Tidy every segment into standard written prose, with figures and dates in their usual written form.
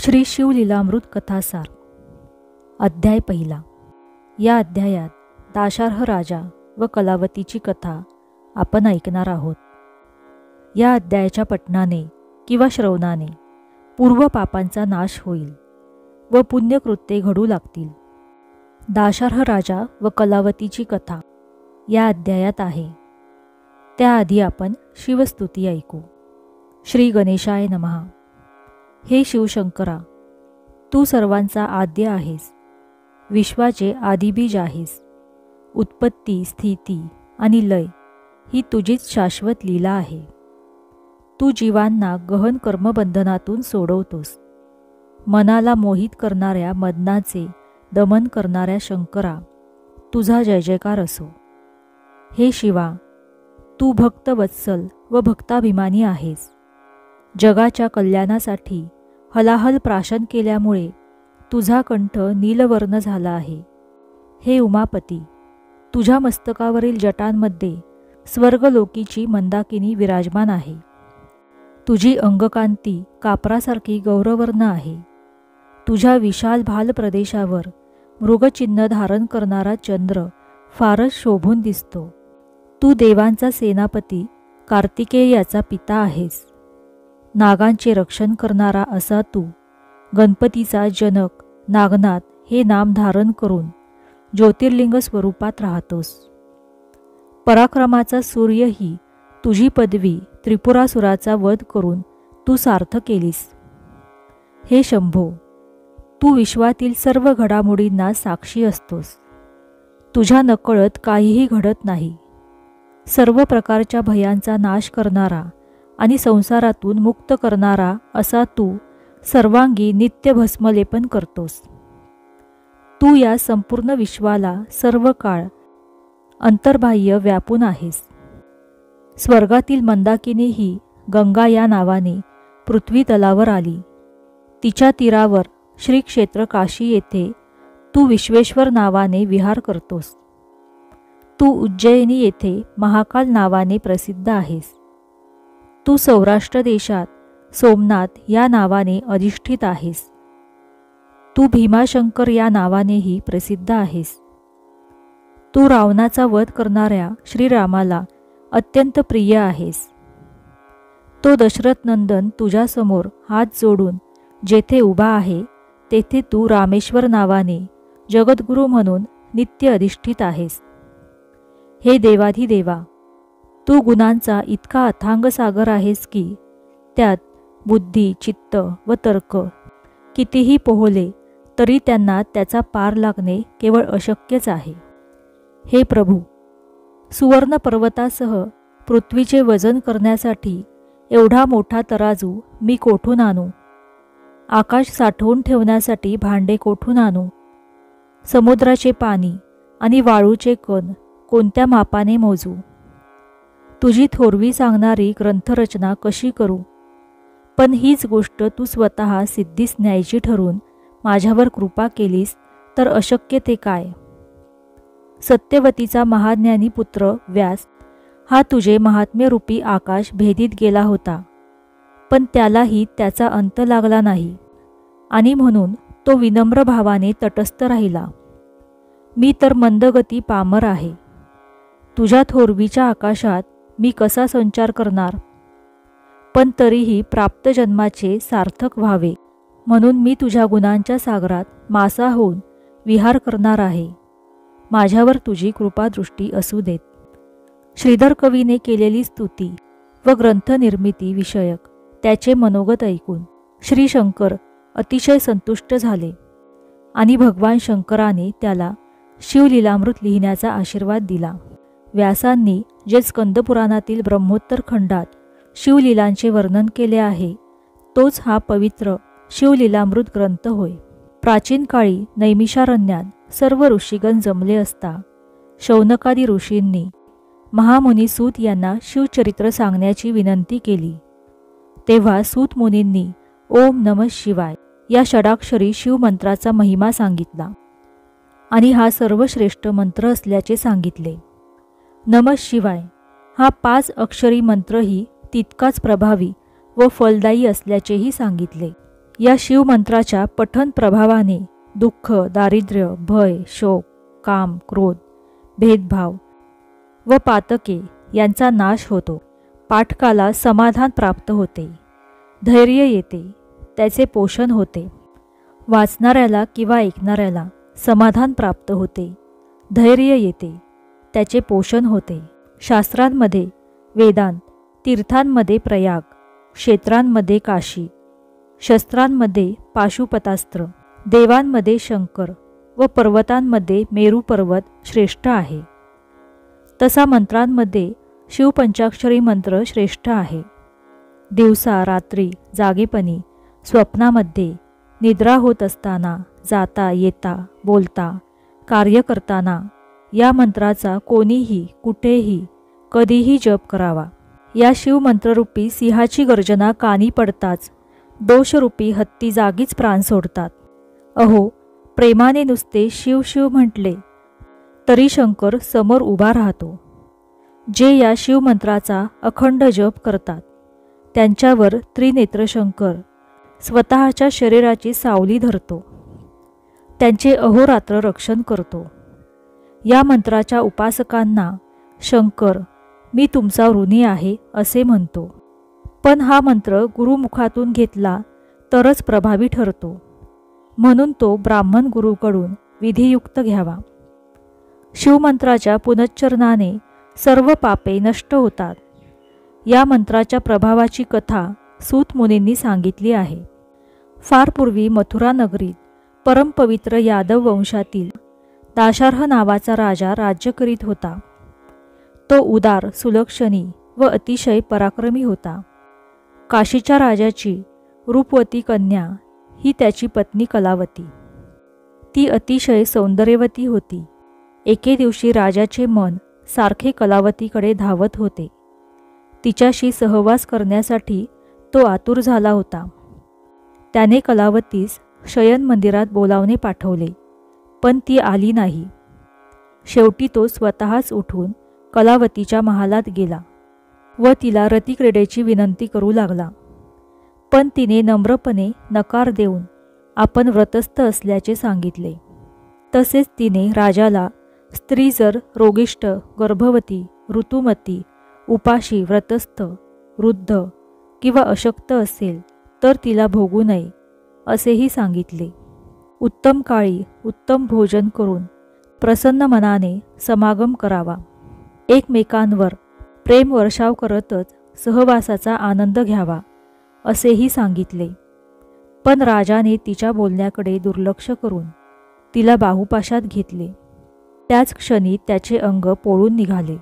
श्री शिवलीलामृत कथासार अध्याय पहिला। या अध्यायात दाशार्ह राजा व कलावतीची कथा आपण ऐकणार आहोत। या अध्यायाच्या पठणाने किंवा श्रवणाने पूर्व पापांचा नाश होईल व पुण्यकृत्ये घडू लागतील। दाशार्ह राजा व कलावतीची कथा या अध्यायात आहे। त्याआधी आपण शिवस्तुती ऐकू। श्री गणेशाय नमः। हे शिवशंकरा, तू सर्वांचा आद्य आहेस, विश्वाचे आदिबीज आहेस। उत्पत्ती, स्थिती आणि लय ही तुझीच शाश्वत लीला आहे। तू जीवांना गहन कर्मबंधनातून सोडवतोस। मनाला मोहित करणाऱ्या मदनाचे दमन करणाऱ्या शंकरा, तुझा जय जयकार असो। हे शिवा, तू भक्तवत्सल व भक्ताभिमानी आहेस। जगाच्या कल्याणासाठी हलाहल प्राशन केल्यामुळे तुझा कंठ नीलवर्ण झाला आहे। हे उमापती, तुझ्या मस्तकावरील जटांमध्ये स्वर्गलोकीची मंदाकिनी विराजमान आहे। तुझी अंगकांती कापरासारखी गौरवर्ण आहे। तुझ्या विशाल भाल प्रदेशावर मृगचिन्ह धारण करणारा चंद्र फारच शोभून दिसतो। तू देवांचा सेनापती कार्तिकेयाचा पिता आहेस। नागांचे रक्षण करणारा असा तू गणपतीचा जनक नागनाथ हे नाम धारण करून ज्योतिर्लिंग स्वरूपात राहतोस। पराक्रमाचा सूर्य ही तुझी पदवी त्रिपुरासुराचा वध करून तू सार्थ केलीस। हे शंभो, तू विश्वातील सर्व घडामोडींना साक्षी असतोस। तुझ्या नकळत काहीही घडत नाही। सर्व प्रकारच्या भयांचा नाश करणारा आणि संसारातून मुक्त करणारा असा तू सर्वांगी नित्य भस्मलेपन करतोस। तू या संपूर्ण विश्वाला सर्व काळ अंतर्बाह्य व्यापून आहेस। स्वर्गातील मंदाकिनी ही गंगा या नावाने पृथ्वी तलावर आली। तिच्या तीरावर श्री क्षेत्र काशी येथे तू विश्वेश्वर नावाने विहार करतोस। तू उज्जैनी येथे महाकाल नावाने प्रसिद्ध आहेस। तू सौराष्ट्र देशात सोमनाथ या नावाने अधिष्ठित आहेस। तू भीमाशंकर या नावानेही प्रसिद्ध आहेस। तू रावणाचा वध करणाऱ्या श्रीरामाला अत्यंत प्रिय आहेस। तो दशरथ नंदन तुझ्यासमोर हात जोडून जेथे उभा आहे तेथे तू रामेश्वर नावाने जगद्गुरू म्हणून नित्य अधिष्ठित आहेस। हे देवाधिदेवा, तू गुणांचा इतका अथांग सागर आहेस की त्यात बुद्धी, चित्त व तर्क कितीही पोहले तरी त्यांना त्याचा पार लागणे केवळ अशक्यच आहे। हे प्रभू, सुवर्ण पर्वतासह पृथ्वीचे वजन करण्यासाठी एवढा मोठा तराजू मी कोठून आणू? आकाश साठवून ठेवण्यासाठी भांडे कोठून आणू? समुद्राचे पाणी आणि वाळूचे कण कोणत्या मापाने मोजू? तुझी थोरवी सांगणारी ग्रंथरचना कशी करू? पण हीच गोष्ट तू स्वतः सिद्धीस न्यायची ठरून माझ्यावर कृपा केलीस तर अशक्य ते काय? सत्यवतीचा महाज्ञानी पुत्र व्यास हा तुझे महात्म्यरूपी आकाश भेदीत गेला होता, पण त्यालाही त्याचा अंत लागला नाही आणि म्हणून तो विनम्र भावाने तटस्थ राहिला। मी तर मंदगती पामर आहे। तुझ्या थोरवीच्या आकाशात मी कसा संचार करणार? पण तरीही प्राप्त जन्माचे सार्थक व्हावे म्हणून मी तुझ्या गुणांच्या सागरात मासा होऊन विहार करणार आहे। माझ्यावर तुझी कृपादृष्टी असू देत। श्रीधर कवीने केलेली स्तुती व ग्रंथनिर्मिती विषयक त्याचे मनोगत ऐकून श्री शंकर अतिशय संतुष्ट झाले आणि भगवान शंकराने त्याला शिवलीलामृत लिहिण्याचा आशीर्वाद दिला। व्यासांनी जे स्कंदपुराणातील ब्रह्मोत्तर खंडात शिवलीलांचे वर्णन केले आहे तोच हा पवित्र शिवलीलामृत ग्रंथ होय। प्राचीन काळी नैमिषारण्यात सर्व ऋषीगण जमले असता शौनकादी ऋषींनी महामुनी सूत यांना शिवचरित्र सांगण्याची विनंती केली। तेव्हा सूत मुनींनी ओम नमः शिवाय या षडाक्षरी शिवमंत्राचा महिमा सांगितला आणि हा सर्वश्रेष्ठ मंत्र असल्याचे सांगितले। नमः शिवाय हा 5 अक्षरी मंत्रही तितकाच प्रभावी व फलदायी असल्याचेही सांगितले। या शिवमंत्राच्या पठण प्रभावाने दुःख, दारिद्र्य, भय, शोक, काम, क्रोध, भेदभाव व पातके यांचा नाश होतो. पाठकाला समाधान प्राप्त होते, धैर्य येते, त्याचे पोषण होते. वाचणाऱ्याला किंवा ऐकणाऱ्याला समाधान प्राप्त होते, धैर्य येते, त्याचे पोषण होते. शास्त्रांमध्ये वेदांत, तीर्थांमध्ये प्रयाग, क्षेत्रांमध्ये काशी, शस्त्रांमध्ये पाशुपतास्त्र, देवांमध्ये शंकर व पर्वतांमध्ये मेरू पर्वत श्रेष्ठ आहे. तसा मंत्रांमध्ये शिवपंचाक्षरी मंत्र श्रेष्ठ आहे. दिवसा रात्री, जागेपणी, स्वप्नामध्ये, निद्रा होत असताना, जाता येता, बोलता, कार्य करताना या मंत्राचा कोणीही कुठेही कधीही जप करावा. या शिवमंत्ररूपी सिंहाची गर्जना कानी पडताच दोषरूपी हत्ती जागीच प्राण सोडतात. अहो, प्रेमाने नुसते शिव शिव म्हटले तरी शंकर समोर उभा राहतो. जे या शिवमंत्राचा अखंड जप करतात त्यांच्यावर त्रिनेत्र शंकर स्वतःच्या शरीराची सावली धरतो, त्यांचे अहोरात्र रक्षण करतो. या मंत्राच्या उपासकांना शंकर मी तुमचा ऋणी आहे असे म्हणतो. पण हा मंत्र गुरुमुखातून घेतला तरच प्रभावी ठरतो, म्हणून तो ब्राह्मण गुरुकडून विधियुक्त घ्यावा. शिवमंत्राच्या पुनच्चरणाने सर्व पापे नष्ट होतात. या मंत्राच्या प्रभावाची कथा सूत मुनींनी सांगितली आहे. फार पूर्वी मथुरा नगरीत परमपवित्र यादव वंशातील दाशार्ह नावाचा राजा राज्य करीत होता. तो उदार, सुलक्षणी व अतिशय पराक्रमी होता. काशीच्या राजाची रूपवती कन्या ही त्याची पत्नी कलावती. ती अतिशय सौंदर्यवती होती. एके दिवशी राजाचे मन सारखे कलावतीकडे धावत होते. तिच्याशी सहवास करण्यासाठी तो आतुर झाला होता. त्याने कलावतीस शयन मंदिरात बोलावणे पाठवले, पण ती आली नाही. शेवटी तो स्वतःच उठून कलावतीच्या महालात गेला व तिला रतिक्रीडेची विनंती करू लागला. पण तिने नम्रपणे नकार देऊन आपण व्रतस्थ असल्याचे सांगितले. तसेच तिने राजाला स्त्री जर रोगिष्ट, गर्भवती, ऋतुमती, उपाशी, व्रतस्थ, वृद्ध किंवा अशक्त असेल तर तिला भोगू नये असेही सांगितले. उत्तम काळी उत्तम भोजन करून प्रसन्न मनाने समागम करावा. एकमेकांवर प्रेम वर्षाव करतच सहवासाचा आनंद घ्यावा असेही सांगितले. पण राजाने तिच्या बोलण्याकडे दुर्लक्ष करून तिला बाहुपाशात घेतले. त्याच क्षणी त्याचे अंग पोळून निघाले.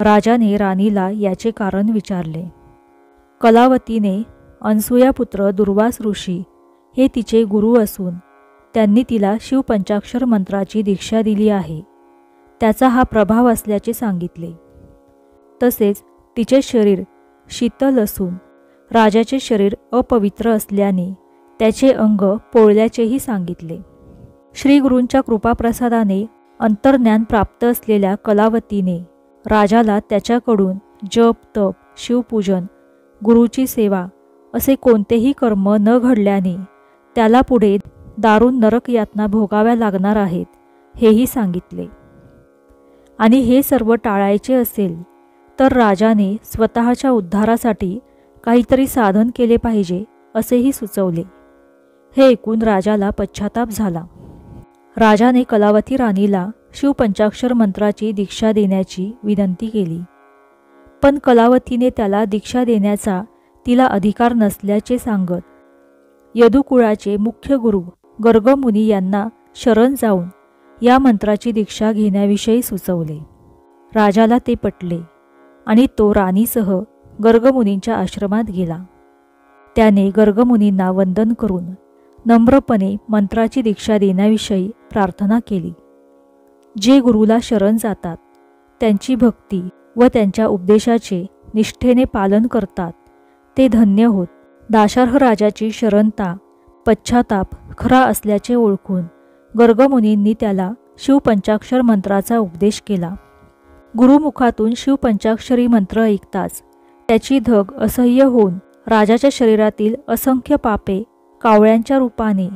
राजाने राणीला याचे कारण विचारले. कलावतीने अनसूयापुत्र दुर्वास ऋषी हे तिचे गुरु असून त्यांनी तिला शिवपंचाक्षर मंत्राची दीक्षा दिली आहे, त्याचा हा प्रभाव असल्याचे सांगितले. तसेच तिचे शरीर शीतल असून राजाचे शरीर अपवित्र असल्याने त्याचे अंग पोळल्याचेही सांगितले. श्रीगुरूंच्या कृपाप्रसादाने अंतर्ज्ञान प्राप्त असलेल्या कलावतीने राजाला त्याच्याकडून जप, तप, शिवपूजन, गुरुची सेवा असे कोणतेही कर्म न घडल्याने त्याला पुढे दारुण नरक यातना भोगाव्या लागणार आहेत हेही सांगितले. आणि हे सर्व टाळायचे असेल तर राजाने स्वतःच्या उद्धारासाठी काहीतरी साधन केले पाहिजे असेही सुचवले. हे ऐकून राजाला पश्चाताप झाला. राजाने कलावती राणीला शिवपंचाक्षर मंत्राची दीक्षा देण्याची विनंती केली. पण कलावतीने त्याला दीक्षा देण्याचा तिला अधिकार नसल्याचे सांगत यदुकुळाचे मुख्य गुरु गर्गमुनी यांना शरण जाऊन या मंत्राची दीक्षा घेण्याविषयी सुचवले. राजाला ते पटले आणि तो राणीसह गर्गमुनींच्या आश्रमात गेला. त्याने गर्गमुनींना वंदन करून नम्रपणे मंत्राची दीक्षा देण्याविषयी प्रार्थना केली. जे गुरुला शरण जातात त्यांची भक्ती व त्यांच्या उपदेशाचे निष्ठेने पालन करतात ते धन्य होत. दाशार्ह राजाची शरणता पश्चाताप खरा असल्याचे ओळखून गर्गमुनींनी त्याला शिवपंचाक्षर मंत्राचा उपदेश केला. गुरुमुखातून शिवपंचाक्षरी मंत्र ऐकताच त्याची धग असह्य होऊन राजाच्या शरीरातील असंख्य पापे कावळ्यांच्या रूपाने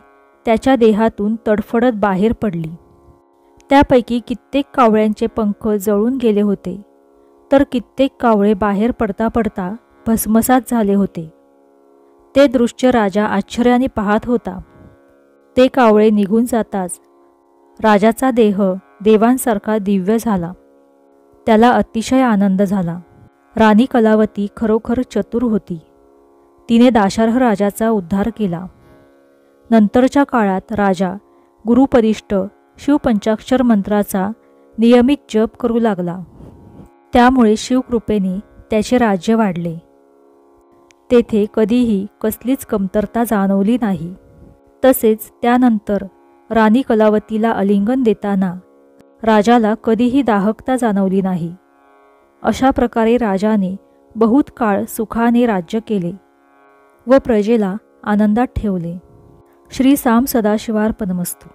त्याच्या देहातून तडफडत बाहेर पडली. त्यापैकी कित्येक कावळ्यांचे पंख जळून गेले होते, तर कित्येक कावळे बाहेर पडता पडता भस्मसात झाले होते. ते दृश्य राजा आश्चर्याने पाहत होता. ते कावळे निघून जाताच राजाचा देह देवांसारखा दिव्य झाला. त्याला अतिशय आनंद झाला. राणी कलावती खरोखर चतुर होती. तिने दाशार्ह राजाचा उद्धार केला. नंतरच्या काळात राजा गुरुपदिष्ट शिवपंचाक्षर मंत्राचा नियमित जप करू लागला. त्यामुळे शिवकृपेने त्याचे राज्य वाढले. तेथे कधीही कसलीच कमतरता जाणवली नाही. तसेच त्यानंतर राणी कलावतीला आलिंगन देताना राजाला कधीही दाहकता जाणवली नाही. अशा प्रकारे राजाने बहुत काळ सुखाने राज्य केले व प्रजेला आनंदात ठेवले. श्री साम सदाशिवार्पणमस्तु.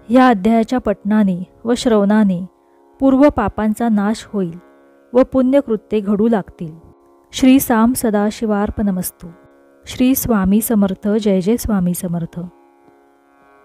या अध्यायाच्या पठणाने व श्रवणाने पूर्व पापांचा नाश होईल व पुण्यकृत्ये घडू लागतील. श्री साम सदाशिवार्पणमस्तु. श्री स्वामी समर्थ. जय जय स्वामी समर्थ.